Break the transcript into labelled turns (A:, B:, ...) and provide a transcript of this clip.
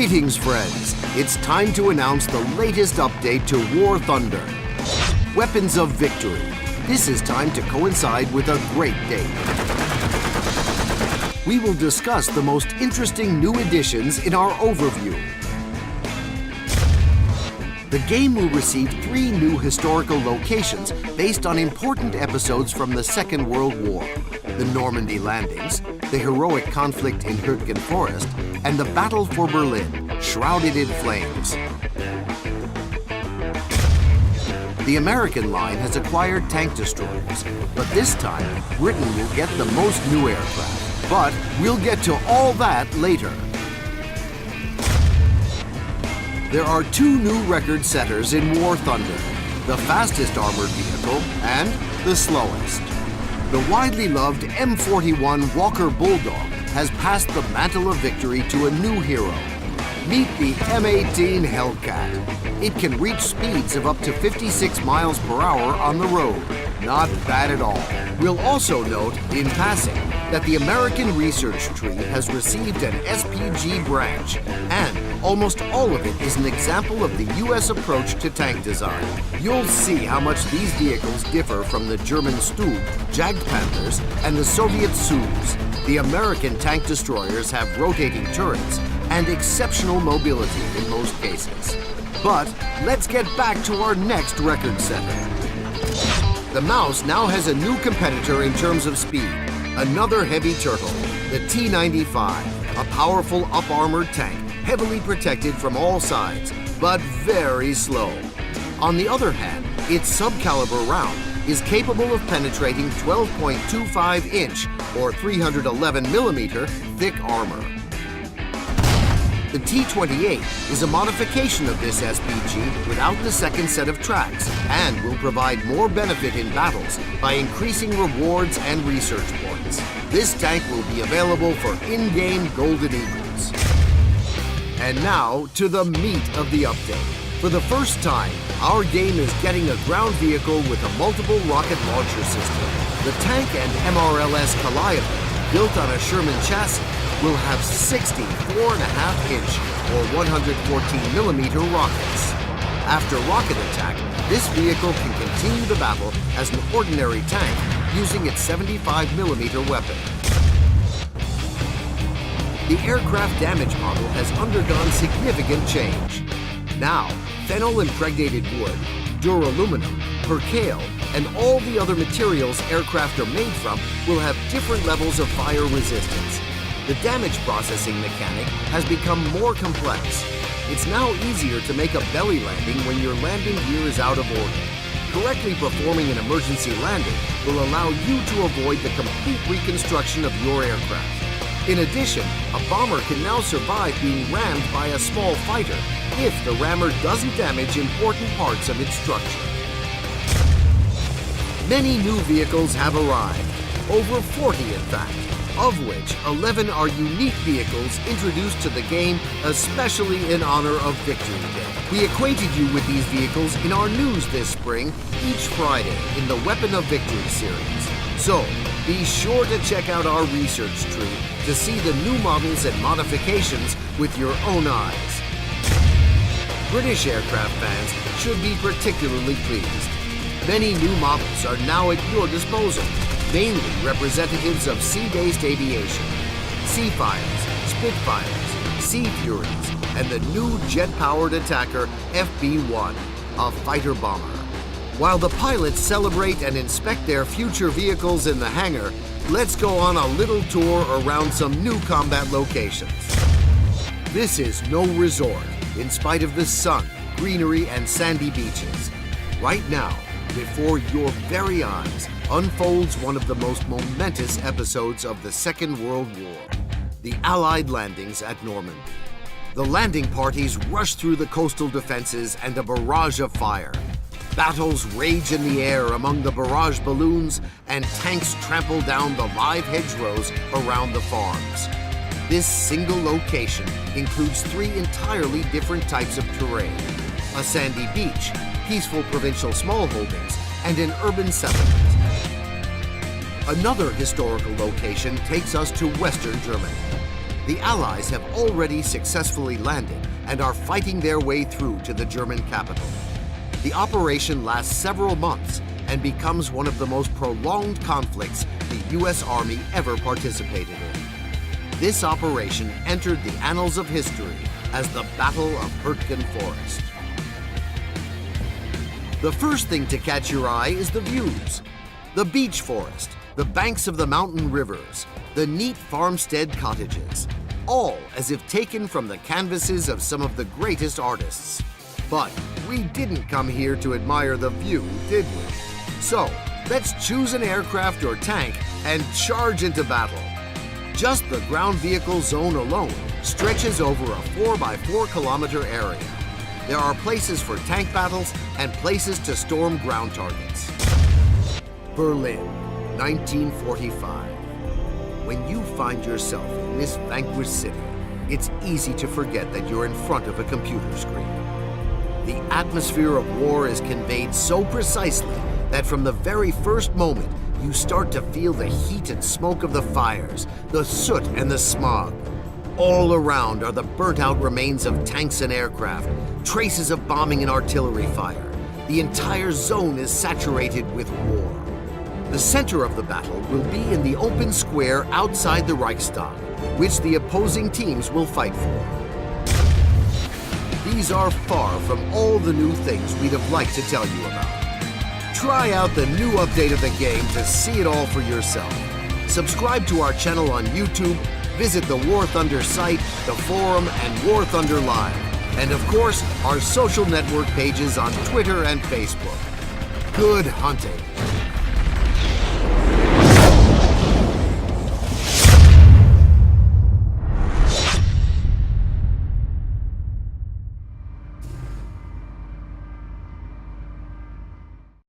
A: Greetings, friends! It's time to announce the latest update to War Thunder. Weapons of Victory. This is time to coincide with a great date. We will discuss the most interesting new additions in our overview. The game will receive 3 new historical locations based on important episodes from the Second World War: the Normandy landings, the heroic conflict in Hürtgen Forest, and the battle for Berlin, shrouded in flames. The American line has acquired tank destroyers, but this time Britain will get the most new aircraft. But we'll get to all that later. There are 2 new record setters in War Thunder: the fastest armored vehicle and the slowest. The widely loved M41 Walker Bulldog has passed the mantle of victory to a new hero. Meet the M18 Hellcat. It can reach speeds of up to 56 miles per hour on the road. Not bad at all. We'll also note, in passing, that the American research tree has received an SPG branch, and almost all of it is an example of the US approach to tank design. You'll see how much these vehicles differ from the German Stug, Jagdpanthers, and the Soviet Sus. The American tank destroyers have rotating turrets and exceptional mobility in most cases. But let's get back to our next record setter. The Mouse now has a new competitor in terms of speed. Another heavy turtle, the T-95, a powerful up-armored tank, heavily protected from all sides, but very slow. On the other hand, its sub-caliber round is capable of penetrating 12.25-inch or 311mm thick armor. The T-28 is a modification of this SPG without the second set of tracks and will provide more benefit in battles by increasing rewards and research points. This tank will be available for in-game Golden Eagles. And now to the meat of the update. For the first time, our game is getting a ground vehicle with a multiple rocket launcher system. The tank and MRLS Calliope, built on a Sherman chassis, will have 60 4.5-inch or 114mm rockets. After rocket attack, this vehicle can continue the battle as an ordinary tank using its 75mm weapon. The aircraft damage model has undergone significant change. Now, phenol-impregnated wood, duraluminum, percale, and all the other materials aircraft are made from will have different levels of fire resistance. The damage processing mechanic has become more complex. It's now easier to make a belly landing when your landing gear is out of order. Correctly performing an emergency landing will allow you to avoid the complete reconstruction of your aircraft. In addition, a bomber can now survive being rammed by a small fighter if the rammer doesn't damage important parts of its structure. Many new vehicles have arrived, over 40 in fact, of which 11 are unique vehicles introduced to the game especially in honor of Victory Day. We acquainted you with these vehicles in our news this spring, each Friday in the Weapon of Victory series. So, be sure to check out our research tree to see the new models and modifications with your own eyes. British aircraft fans should be particularly pleased. Many new models are now at your disposal, mainly representatives of sea-based aviation: Seafires, Spitfires, Sea Furies, and the new jet-powered attacker FB-1, a fighter bomber. While the pilots celebrate and inspect their future vehicles in the hangar, let's go on a little tour around some new combat locations. This is no resort, in spite of the sun, greenery, and sandy beaches. Right now, before your very eyes, unfolds one of the most momentous episodes of the Second World War: the Allied landings at Normandy. The landing parties rush through the coastal defenses and a barrage of fire. Battles rage in the air among the barrage balloons, and tanks trample down the live hedgerows around the farms. This single location includes 3 entirely different types of terrain: a sandy beach, peaceful provincial smallholdings, and an urban settlement. Another historical location takes us to Western Germany. The Allies have already successfully landed and are fighting their way through to the German capital. The operation lasts several months and becomes one of the most prolonged conflicts the U.S. Army ever participated in. This operation entered the annals of history as the Battle of Hürtgen Forest. The first thing to catch your eye is the views. The beech forest, the banks of the mountain rivers, the neat farmstead cottages, all as if taken from the canvases of some of the greatest artists. But we didn't come here to admire the view, did we? So, let's choose an aircraft or tank and charge into battle. Just the ground vehicle zone alone stretches over a 4x4 kilometer area. There are places for tank battles and places to storm ground targets. Berlin, 1945. When you find yourself in this vanquished city, it's easy to forget that you're in front of a computer screen. The atmosphere of war is conveyed so precisely that from the very first moment, you start to feel the heat and smoke of the fires, the soot and the smog. All around are the burnt-out remains of tanks and aircraft, traces of bombing and artillery fire. The entire zone is saturated with war. The center of the battle will be in the open square outside the Reichstag, which the opposing teams will fight for. These are far from all the new things we'd have liked to tell you about. Try out the new update of the game to see it all for yourself. Subscribe to our channel on YouTube, visit the War Thunder site, the forum, and War Thunder Live. And of course, our social network pages on Twitter and Facebook. Good hunting!